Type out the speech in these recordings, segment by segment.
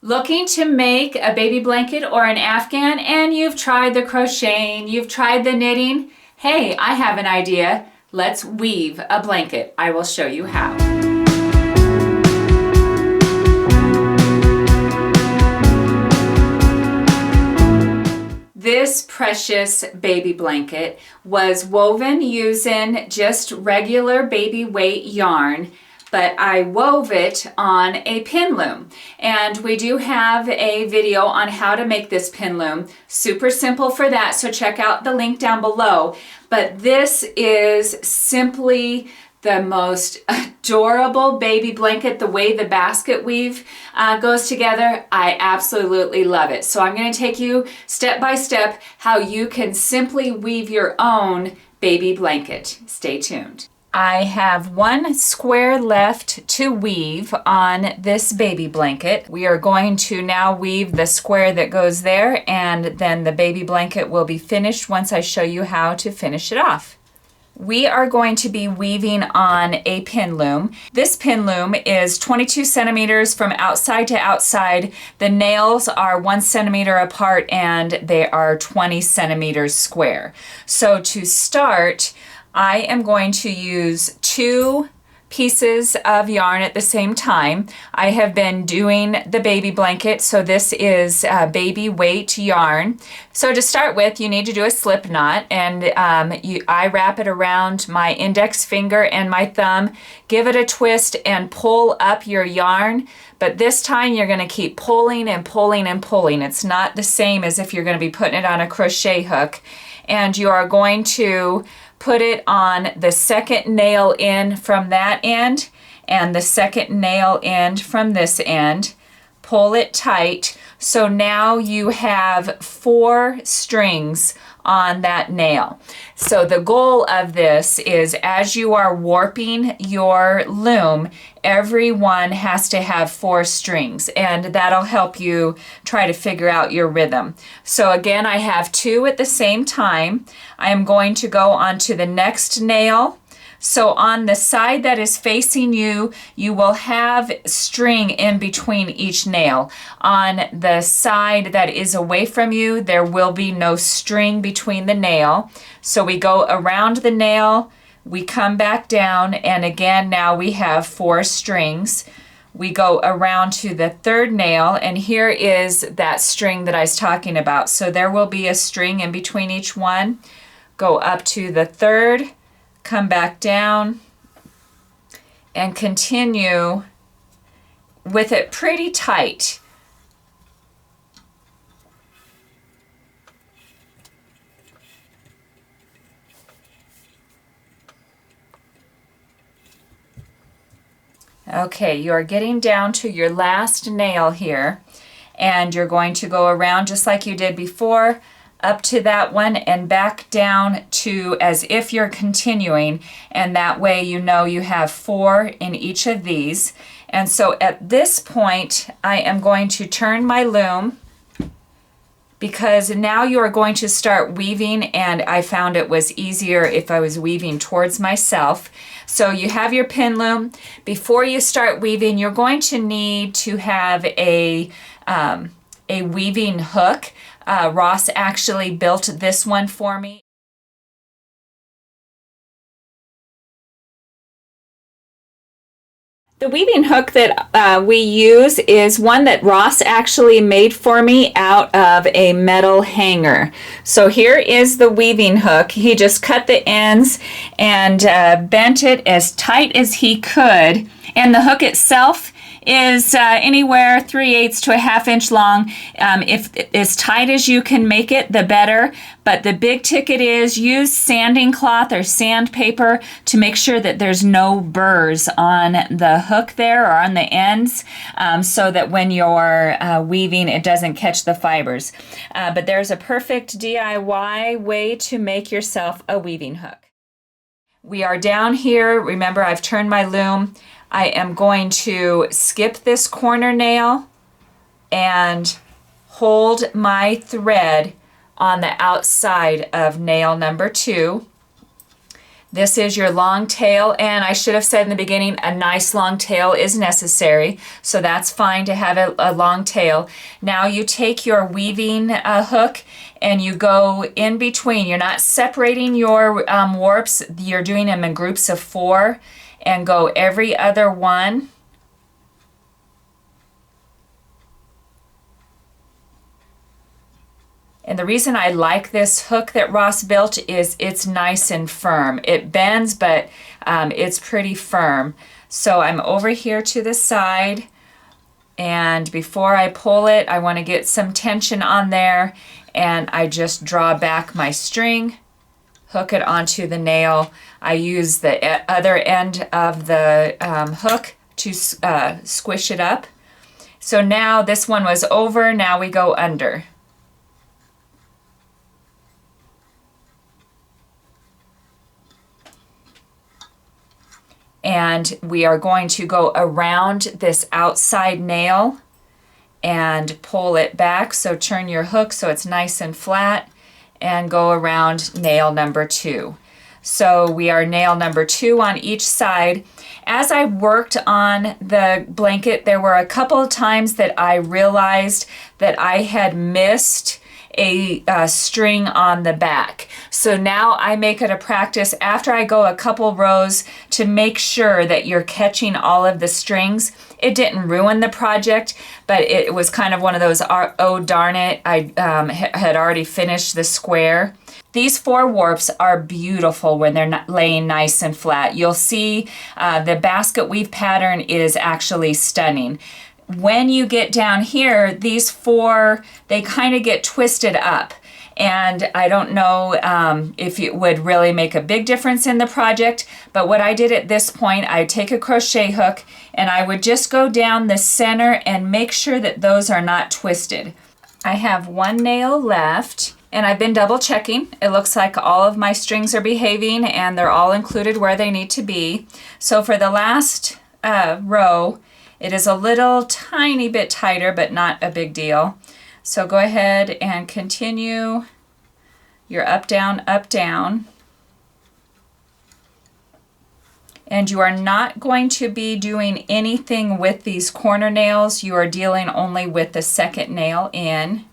Looking to make a baby blanket or an Afghan, and you've tried the crocheting, you've tried the knitting? Hey, I have an idea. Let's weave a blanket. I will show you how. This precious baby blanket was woven using just regular baby weight yarn, but I wove it on a pin loom. And we do have a video on how to make this pin loom. Super simple for that, so check out the link down below. But this is simply the most adorable baby blanket. The way the basket weave goes together, I absolutely love it. So I'm going to take you step by step how you can simply weave your own baby blanket. Stay tuned. I have one square left to weave on this baby blanket. We are going to now weave the square that goes there, and then the baby blanket will be finished once I show you how to finish it off. We are going to be weaving on a pin loom. This pin loom is 22 centimeters from outside to outside. The nails are 1 centimeter apart and they are 20 centimeters square. So to start, I am going to use 2 pieces of yarn at the same time. I have been doing the baby blanket, so this is baby weight yarn. So to start with, you need to do a slip knot, and I wrap it around my index finger and my thumb, give it a twist and pull up your yarn. But this time you're going to keep pulling and pulling and pulling. It's not the same as if you're going to be putting it on a crochet hook. And you are going to put it on the second nail in from that end and the second nail end from this end. Pull it tight. So now you have 4 strings on that nail. So the goal of this is, as you are warping your loom, every one has to have 4 strings, and that'll help you try to figure out your rhythm. So again, I have 2 at the same time. I am going to go on to the next nail. So on the side that is facing you, you will have string in between each nail. On the side that is away from you, there will be no string between the nail. So we go around the nail, we come back down, and again now we have 4 strings. We go around to the third nail, and here is that string that I was talking about. So there will be a string in between each one. Go up to the third, come back down, and continue with it pretty tight. Okay, you're getting down to your last nail here, and you're going to go around just like you did before, up to that one and back down to as if you're continuing, and that way you know you have 4 in each of these. And so at this point I am going to turn my loom, because now you are going to start weaving, and I found it was easier if I was weaving towards myself. So you have your pin loom. Before you start weaving, you're going to need to have a weaving hook. Ross actually built this one for me. The weaving hook that we use is one that Ross actually made for me out of a metal hanger. So here is the weaving hook. He just cut the ends and bent it as tight as he could. And the hook itself is anywhere 3/8 to a 1/2 inch long. If as tight as you can make it, the better. But the big ticket is use sanding cloth or sandpaper to make sure that there's no burrs on the hook there or on the ends, so that when you're weaving it doesn't catch the fibers. But there's a perfect DIY way to make yourself a weaving hook. We are down here. Remember, I've turned my loom. I am going to skip this corner nail and hold my thread on the outside of nail number 2. This is your long tail, and I should have said in the beginning, a nice long tail is necessary, so that's fine to have a long tail. Now you take your weaving hook and you go in between. You're not separating your warps, you're doing them in groups of 4 and go every other one. And the reason I like this hook that Ross built is it's nice and firm. It bends, but it's pretty firm. So I'm over here to the side, and before I pull it, I want to get some tension on there, and I just draw back my string, hook it onto the nail. I use the other end of the hook to squish it up. So now this one was over, now we go under. And we are going to go around this outside nail and pull it back. So turn your hook so it's nice and flat and go around nail number 2. So we are nail number 2 on each side. As I worked on the blanket, there were a couple of times that I realized that I had missed a string on the back. So now I make it a practice after I go a couple rows to make sure that you're catching all of the strings. It didn't ruin the project, but it was kind of one of those, oh darn it, I had already finished the square. These 4 warps are beautiful when they're laying nice and flat. You'll see the basket weave pattern is actually stunning. When you get down here, these 4, they kind of get twisted up. And I don't know if it would really make a big difference in the project, but what I did at this point, I would take a crochet hook and I would just go down the center and make sure that those are not twisted. I have 1 nail left, and I've been double checking. It looks like all of my strings are behaving and they're all included where they need to be. So for the last row, it is a little tiny bit tighter, but not a big deal. So go ahead and continue your up, down, up, down. And you are not going to be doing anything with these corner nails. You are dealing only with the second nail in.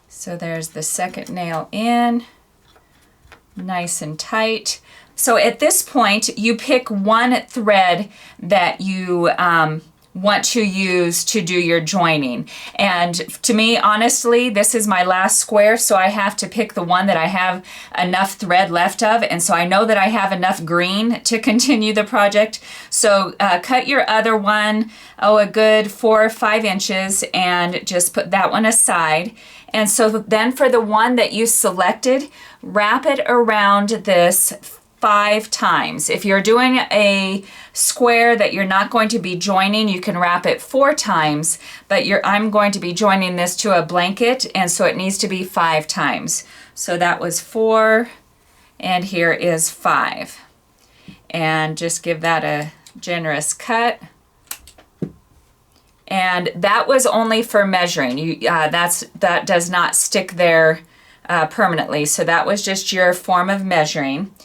So there's the second nail in, nice and tight. So at this point, you pick one thread that you want to use to do your joining. And to me, honestly, this is my last square, so I have to pick the one that I have enough thread left of, and so I know that I have enough green to continue the project. So cut your other one, a good 4 or 5 inches, and just put that one aside. And so then for the one that you selected, wrap it around this 5 times. If you're doing a square that you're not going to be joining, you can wrap it 4 times, but I'm going to be joining this to a blanket, and so it needs to be 5 times. So that was 4, and here is 5. And just give that a generous cut. And that was only for measuring. That does not stick there permanently, so that was just your form of measuring.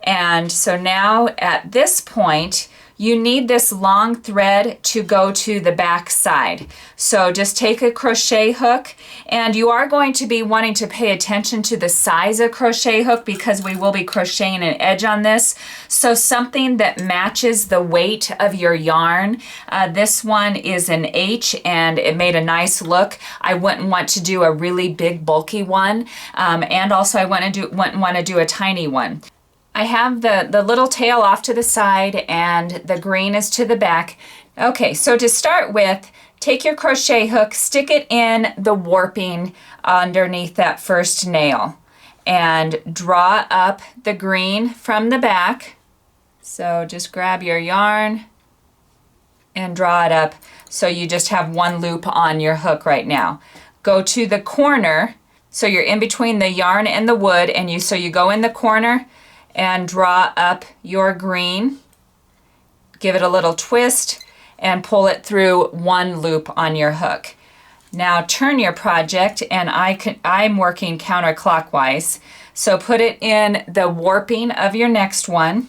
And so now at this point, you need this long thread to go to the back side. So just take a crochet hook, and you are going to be wanting to pay attention to the size of crochet hook because we will be crocheting an edge on this. So something that matches the weight of your yarn. This one is an H and it made a nice look. I wouldn't want to do a really big bulky one, and also I wouldn't want to do a tiny one. I have the little tail off to the side and the green is to the back. Okay, so to start with, take your crochet hook, stick it in the warping underneath that first nail, and draw up the green from the back. So just grab your yarn and draw it up so you just have one loop on your hook right now. Go to the corner, so you're in between the yarn and the wood, and so you go in the corner and draw up your green, give it a little twist, and pull it through one loop on your hook. Now turn your project, and I'm working counterclockwise. So put it in the warping of your next one.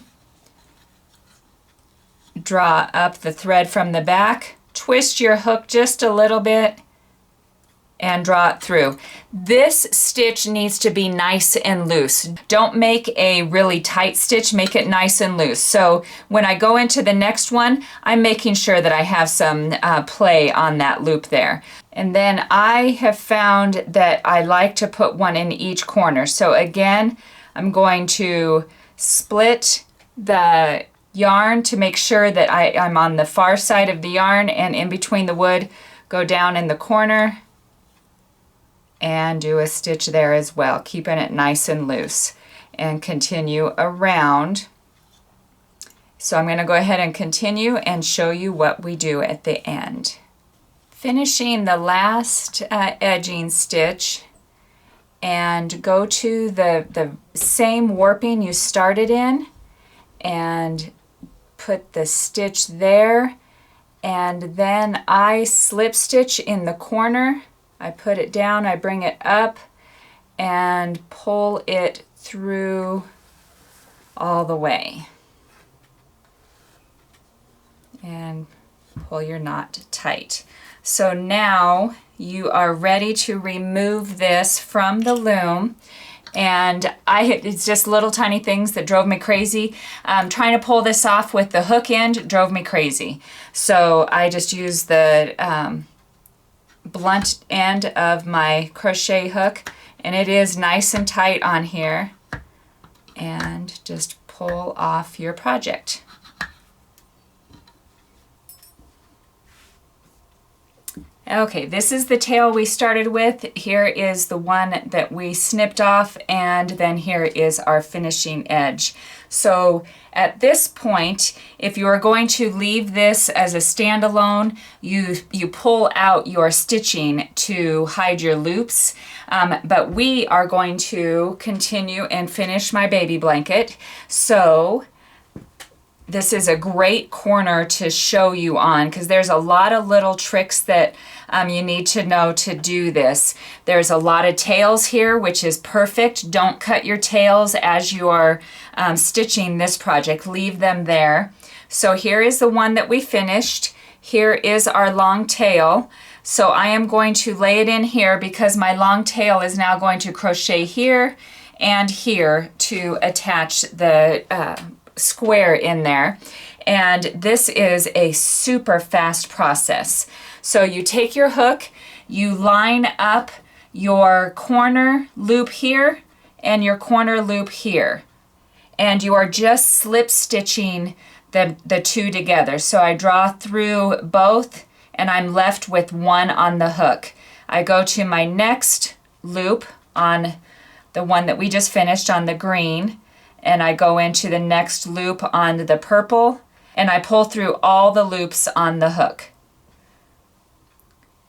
Draw up the thread from the back, twist your hook just a little bit, and draw it through. This stitch needs to be nice and loose. Don't make a really tight stitch, make it nice and loose. So when I go into the next one, I'm making sure that I have some play on that loop there. And then I have found that I like to put one in each corner. So again, I'm going to split the yarn to make sure that I'm on the far side of the yarn, and in between the wood, go down in the corner and do a stitch there as well, keeping it nice and loose, and continue around. So I'm going to go ahead and continue and show you what we do at the end. Finishing the last edging stitch, and go to the same warping you started in and put the stitch there, and then I slip stitch in the corner. I put it down, I bring it up and pull it through all the way. And pull your knot tight. So now you are ready to remove this from the loom. And it's just little tiny things that drove me crazy. Trying to pull this off with the hook end drove me crazy. So I just used the blunt end of my crochet hook, and it is nice and tight on here, and just pull off your project. Okay, this is the tail we started with. Here is the one that we snipped off, and then here is our finishing edge. So at this point, if you are going to leave this as a standalone, you pull out your stitching to hide your loops. But we are going to continue and finish my baby blanket. So this is a great corner to show you on, because there's a lot of little tricks that you need to know to do this. There's a lot of tails here, which is perfect. Don't cut your tails as you are stitching this project. Leave them there. So here is the one that we finished. Here is our long tail. So I am going to lay it in here because my long tail is now going to crochet here and here to attach the square in there. And this is a super fast process. So you take your hook, you line up your corner loop here and your corner loop here, and you are just slip stitching the two together. So I draw through both, and I'm left with one on the hook. I go to my next loop on the one that we just finished on the green, and I go into the next loop on the purple, and I pull through all the loops on the hook.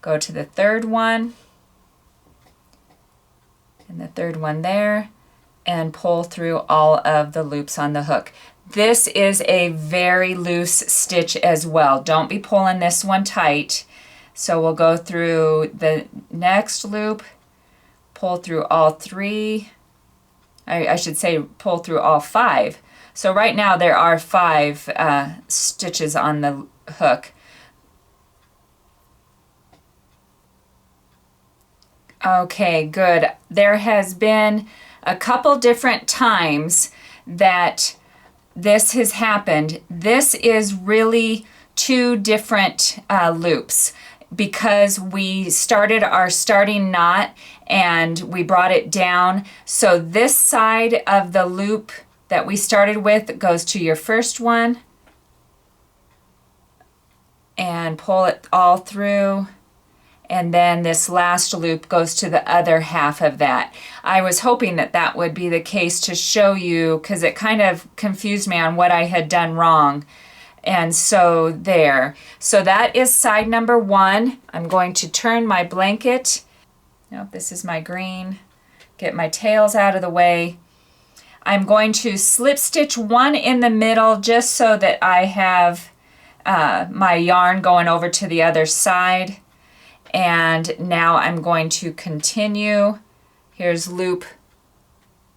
Go to the third one, and the third one there, and pull through all of the loops on the hook. This is a very loose stitch as well. Don't be pulling this one tight. So we'll go through the next loop, pull through all three, I should say pull through all five. So right now there are 5 stitches on the hook. Okay, good. There has been a couple different times that this has happened. This is really 2 different loops, because we started our starting knot and we brought it down. So this side of the loop that we started with goes to your first one and pull it all through. And then this last loop goes to the other half of that. I was hoping that that would be the case to show you, because it kind of confused me on what I had done wrong. And so there. So that is side number 1. I'm going to turn my blanket. Nope, this is my green. Get my tails out of the way. I'm going to slip stitch 1 in the middle just so that I have my yarn going over to the other side. And now I'm going to continue. Here's loop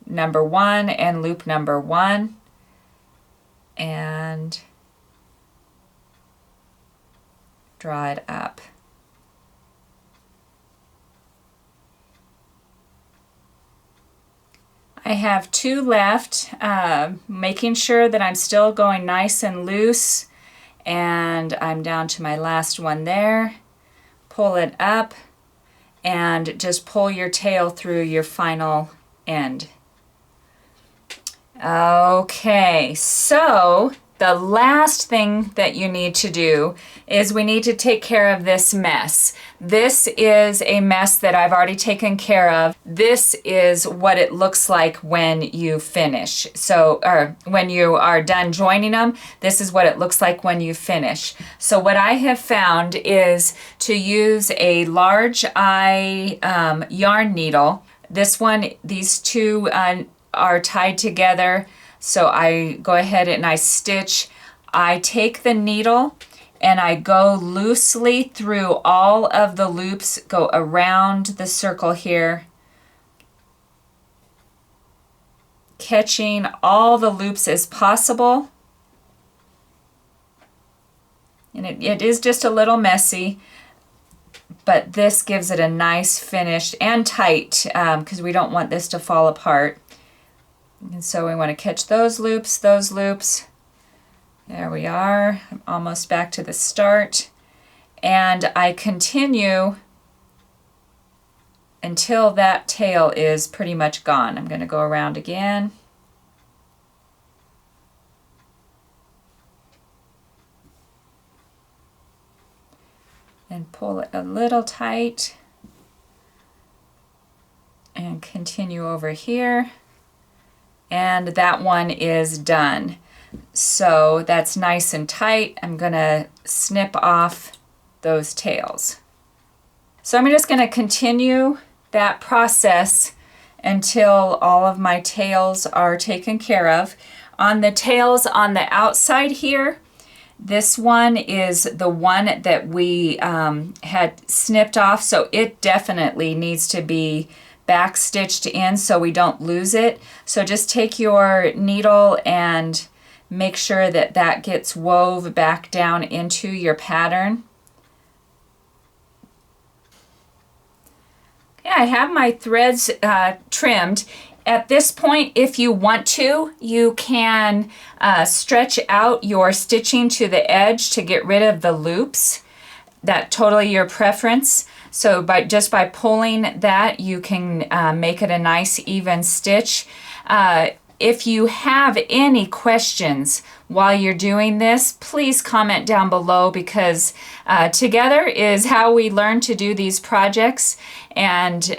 number 1 and loop number 1, and draw it up. I have 2 left, making sure that I'm still going nice and loose, and I'm down to my last one there. Pull it up and just pull your tail through your final end. Okay, so the last thing that you need to do is we need to take care of this mess. This is a mess that I've already taken care of. This is what it looks like when you finish. So, or when you are done joining them, this is what it looks like when you finish. So what I have found is to use a large eye yarn needle. This one, these two are tied together. So I go ahead and I stitch. I take the needle and I go loosely through all of the loops, go around the circle here, catching all the loops as possible. And it is just a little messy, but this gives it a nice finish and tight because we don't want this to fall apart. And so we want to catch those loops, those loops. There we are. I'm almost back to the start. And I continue until that tail is pretty much gone. I'm going to go around again. And pull it a little tight. And continue over here. And that one is done. So that's nice and tight. I'm going to snip off those tails. So I'm just going to continue that process until all of my tails are taken care of. On the tails on the outside here, this one is the one that we had snipped off, so it definitely needs to be back stitched in so we don't lose it. So just take your needle and make sure that that gets wove back down into your pattern. Okay, I have my threads trimmed. At this point, if you want to, you can stretch out your stitching to the edge to get rid of the loops. That's totally your preference. So just by pulling that, you can make it a nice even stitch. If you have any questions while you're doing this, please comment down below, because together is how we learn to do these projects. And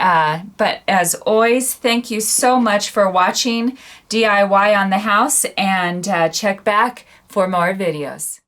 but as always, thank you so much for watching DIY on the House, and check back for more videos.